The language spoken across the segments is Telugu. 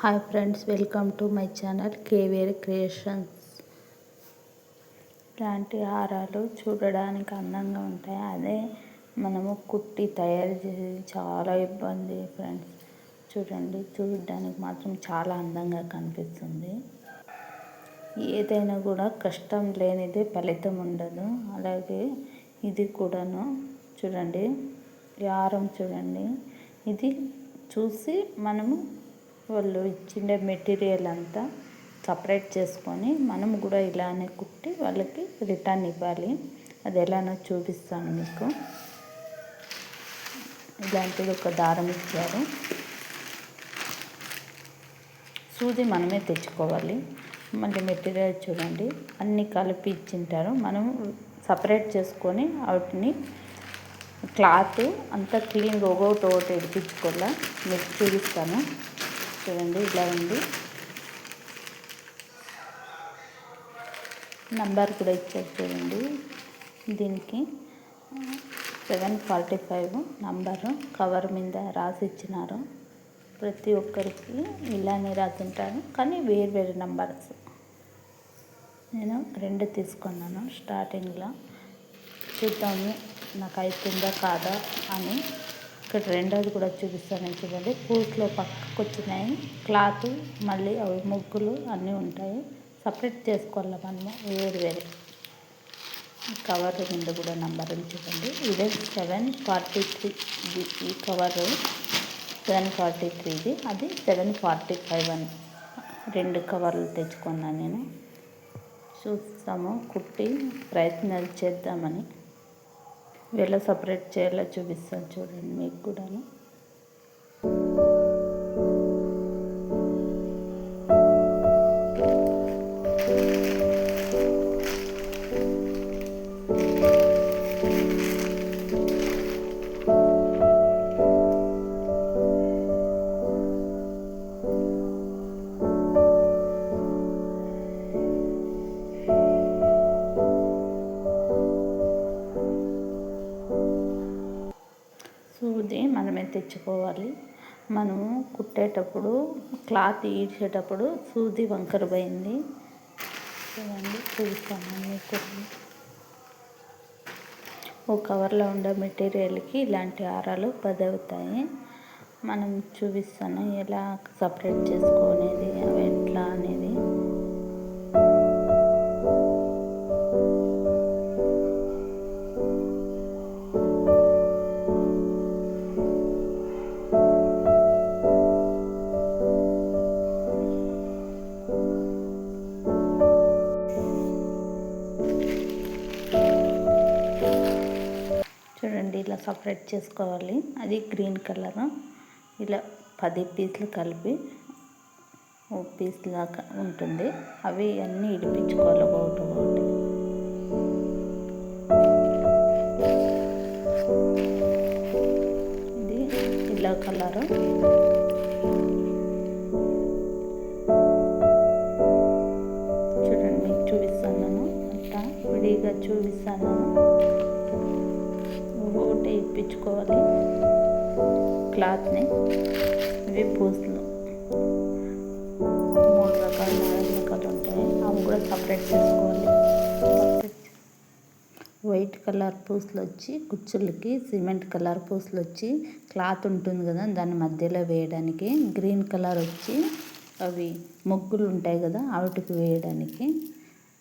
Hi friends, welcome to my channel కేవేర్ క్రియేషన్స్. ఇలాంటి హారాలు చూడడానికి అందంగా ఉంటాయి. అదే మనము కుట్టి తయారు చేసేది చాలా ఇబ్బంది ఫ్రెండ్స్. చూడండి, చూడడానికి మాత్రం చాలా అందంగా కనిపిస్తుంది. ఏదైనా కూడా కష్టం లేనిదే ఫలితం ఉండదు. అలాగే ఇది కూడాను చూడండి, ఈ హారం చూడండి. ఇది చూసి మనము వాళ్ళు ఇచ్చిన మెటీరియల్ అంతా సపరేట్ చేసుకొని మనం కూడా ఇలానే కుట్టి వాళ్ళకి రిటర్న్ ఇవ్వాలి. అది ఎలానో చూపిస్తాను మీకు. ఇలాంటిది ఒక దారం ఇచ్చారు. సూది మనమే తెచ్చుకోవాలి. మళ్ళీ మెటీరియల్ చూడండి, అన్నీ కలిపి ఇచ్చింటారు. మనం సపరేట్ చేసుకొని వాటిని క్లాత్ అంతా క్లీన్గా ఒకటి ఇడిపించుకోవాలా. మీకు చూపిస్తాను చూడండి. ఇలా ఉంది. నంబర్ కూడా ఇచ్చారు చూడండి. దీనికి 745 నంబరు కవర్ మీద రాసి ఇచ్చినారు. ప్రతి ఒక్కరికి ఇలానే రాసింటారు, కానీ వేరు నంబర్స్. నేను 2 తీసుకున్నాను. స్టార్టింగ్లో చూద్దాము నాకు అవుతుందా కాదా అని. ఇక్కడ రెండోది కూడా చూపిస్తాను చూడండి. పూట్లో పక్కకు వచ్చినాయి క్లాత్, మళ్ళీ అవి ముగ్గులు అన్నీ ఉంటాయి. సపరేట్ చేసుకోవాలి మనము వేరు. కవర్ మీద కూడా నంబర్ చూడండి. ఇదే 743. ఈ కవరు 743, అది 745 అని 2 కవర్లు తెచ్చుకున్నాను నేను. చూస్తాము, కుట్టి ప్రయత్నాలు చేద్దామని. ఎలా సపరేట్ చేయాలో చూపిస్తాను చూడండి మీకు కూడాను. సూది మనమే తెచ్చుకోవాలి. మనము కుట్టేటప్పుడు క్లాత్ ఈడ్చేటప్పుడు సూది వంకర పోయింది చూడండి, చూపిస్తాను మీకు. ఓ కవర్లో ఉండే మెటీరియల్కి ఇలాంటి హారాలు 10 అవుతాయి. మనం చూపిస్తాను ఎలా సపరేట్ చేసుకునేది, అవి ఎట్లా అనేది. చూడండి, ఇలా సపరేట్ చేసుకోవాలి. అది గ్రీన్ కలర్. ఇలా 10 పీసులు కలిపి ఓ పీస్ లాగా ఉంటుంది. అవి అన్నీ ఇడిపించుకోవాలి ఒకటి. ఇది ఇలా కలరు. చూడండి, మీకు చూపిస్తాను. అంతా విడిగా చూపిస్తాను. ఒకటి ఇప్పించుకోవాలి క్లాత్ని. ఇవి పూసలు 3 రకాలు 4 రకాలు ఉంటాయి. అవి కూడా సపరేట్ చేసుకోవాలి. వైట్ కలర్ పూసలు వచ్చి కుచ్చులకి, సిమెంట్ కలర్ పూసలు వచ్చి క్లాత్ ఉంటుంది కదా దాని మధ్యలో వేయడానికి, గ్రీన్ కలర్ వచ్చి అవి ముగ్గులు ఉంటాయి కదా వాటికి వేయడానికి.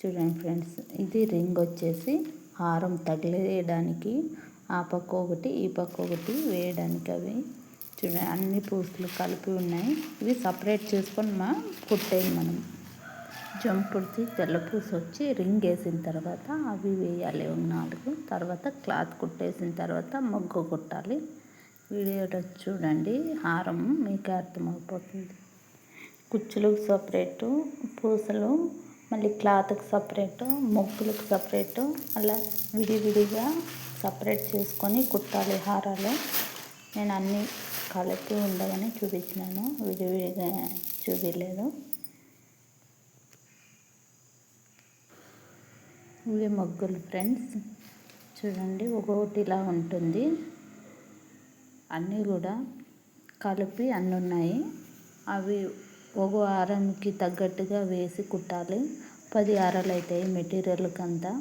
చూడండి ఫ్రెండ్స్, ఇది రింగ్ వచ్చేసి హారం తగిలేయడానికి. ఆ పక్క ఒకటి ఈ పక్క ఒకటి వేయడానికి. అవి చూడండి, అన్ని పూసలు కలిపి ఉన్నాయి. ఇవి సపరేట్ చేసుకొని కుట్టేది మనం. జంపుడికి తెల్ల పూస వచ్చి రింగ్ వేసిన తర్వాత అవి వేయాలి 4. తర్వాత క్లాత్ కుట్టేసిన తర్వాత మొగ్గు కుట్టాలి. వీడియోలో చూడండి, హారం మీకు అర్థమైపోతుంది. కుచ్చులకు సపరేటు, పూసలు మళ్ళీ క్లాత్కి సపరేటు, మొగ్గులకు సపరేటు, అలా విడివిడిగా సపరేట్ చేసుకొని కుట్టాలి హారాలు. నేను అన్నీ కలిపి ఉండగానే చూపించినాను, విడివిడిగా చూపించలేదు. ఇవి మొగ్గులు ఫ్రెండ్స్. చూడండి, ఒక్కొక్కటి ఇలా ఉంటుంది. అన్నీ కూడా కలిపి అన్నీ ఉన్నాయి. అవి ఒక హారంకి తగ్గట్టుగా వేసి కుట్టాలి. 10 హారాలు అవుతాయి మెటీరియల్కి అంతా.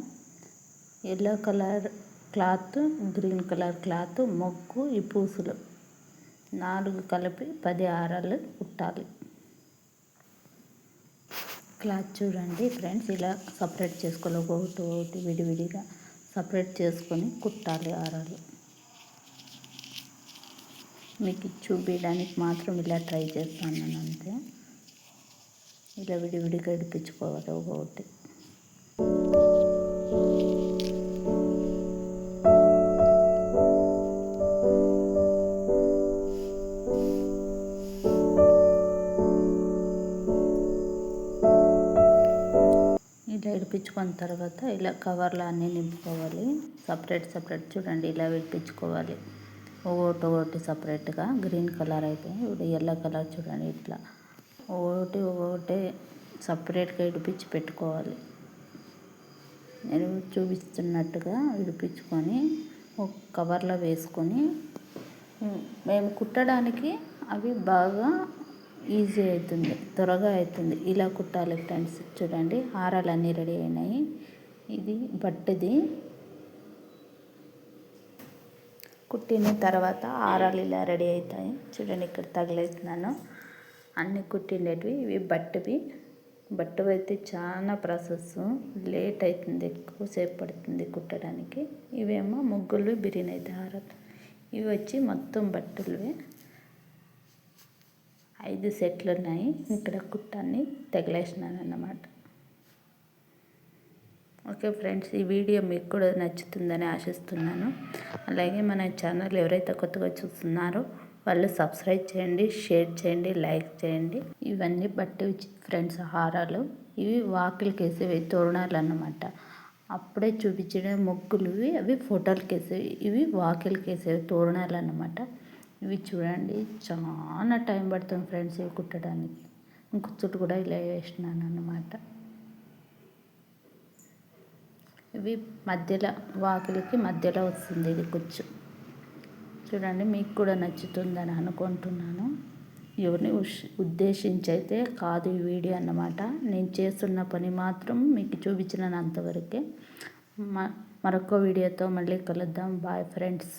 Yellow colour cloth, green colour cloth, మొగ్గు, ఈ పూసులు 4 కలిపి 10 హారాలు కుట్టాలి. క్లాత్ చూడండి ఫ్రెండ్స్, ఇలా సపరేట్ చేసుకోవాలి. ఒకటి విడివిడిగా సపరేట్ చేసుకొని కుట్టాలి హారాలు. మీకు చూపించడానికి మాత్రం ఇలా ట్రై చేస్తాను అంతే. ఇలా విడివిడిగా ఇడిపించుకోవాలి ఒకటి. ఇలా విడిపించుకున్న తర్వాత ఇలా కవర్లో అన్నీ నింపుకోవాలి. సపరేట్ చూడండి ఇలా విడిపించుకోవాలి. ఒకటి సపరేట్గా. గ్రీన్ కలర్ అయిపోయింది. ఇప్పుడు ఎల్లో కలర్ చూడండి ఇట్లా ఒకటి సపరేట్గా విడిపించి పెట్టుకోవాలి. నేను చూపిస్తున్నట్టుగా విడిపించుకొని ఒక కవర్లో వేసుకొని, మేము కుట్టడానికి అవి బాగా ఈజీ అవుతుంది, త్వరగా అవుతుంది. ఇలా కుట్టాలి ఫ్రెండ్స్. చూడండి హారాలు అన్నీ రెడీ అయినాయి. ఇది బట్టది. కుట్టిన తర్వాత హారాలు ఇలా రెడీ అవుతాయి. చూడండి ఇక్కడ తగిలేస్తున్నాను. అన్నీ కుట్టినవి ఇవి బట్టవి. బట్టవి అయితే చాలా ప్రాసెస్ లేట్ అవుతుంది, ఎక్కువసేపు పడుతుంది కుట్టడానికి. ఇవేమో ముగ్గులు బిర్యానీ అయితే హారాలు. ఇవి వచ్చి మొత్తం బట్టలువే. 5 సెట్లు ఉన్నాయి. ఇక్కడ కుట్టాన్ని తగిలేసినాను అన్నమాట. ఓకే ఫ్రెండ్స్, ఈ వీడియో మీకు కూడా నచ్చుతుందని ఆశిస్తున్నాను. అలాగే మన ఛానల్ ఎవరైతే కొత్తగా చూస్తున్నారో వాళ్ళు సబ్స్క్రైబ్ చేయండి, షేర్ చేయండి, లైక్ చేయండి. ఇవన్నీ బట్టి ఫ్రెండ్స్ హారాలు. ఇవి వాకిలికి వేసేవి తోరణాలు అన్నమాట. అప్పుడే చూపించిన ముగ్గులు అవి ఫోటోలకి వేసేవి. ఇవి వాకిలికి వేసేవి తోరణాలు అన్నమాట. ఇవి చూడండి చాలా టైం పడుతుంది ఫ్రెండ్స్ ఇవి కుట్టడానికి. కుచ్చులు కూడా ఇలా వేసినాను అన్నమాట. ఇవి మధ్యలో వాకిలికి మధ్యలో వస్తుంది ఇది కుచ్చు. చూడండి మీకు కూడా నచ్చుతుందని అనుకుంటున్నాను. ఎవరిని ఉద్దేశించి అయితే కాదు ఈ వీడియో అన్నమాట. నేను చేస్తున్న పని మాత్రం మీకు చూపించినంతవరకే. మరొక వీడియోతో మళ్ళీ కలుద్దాం. Bye friends.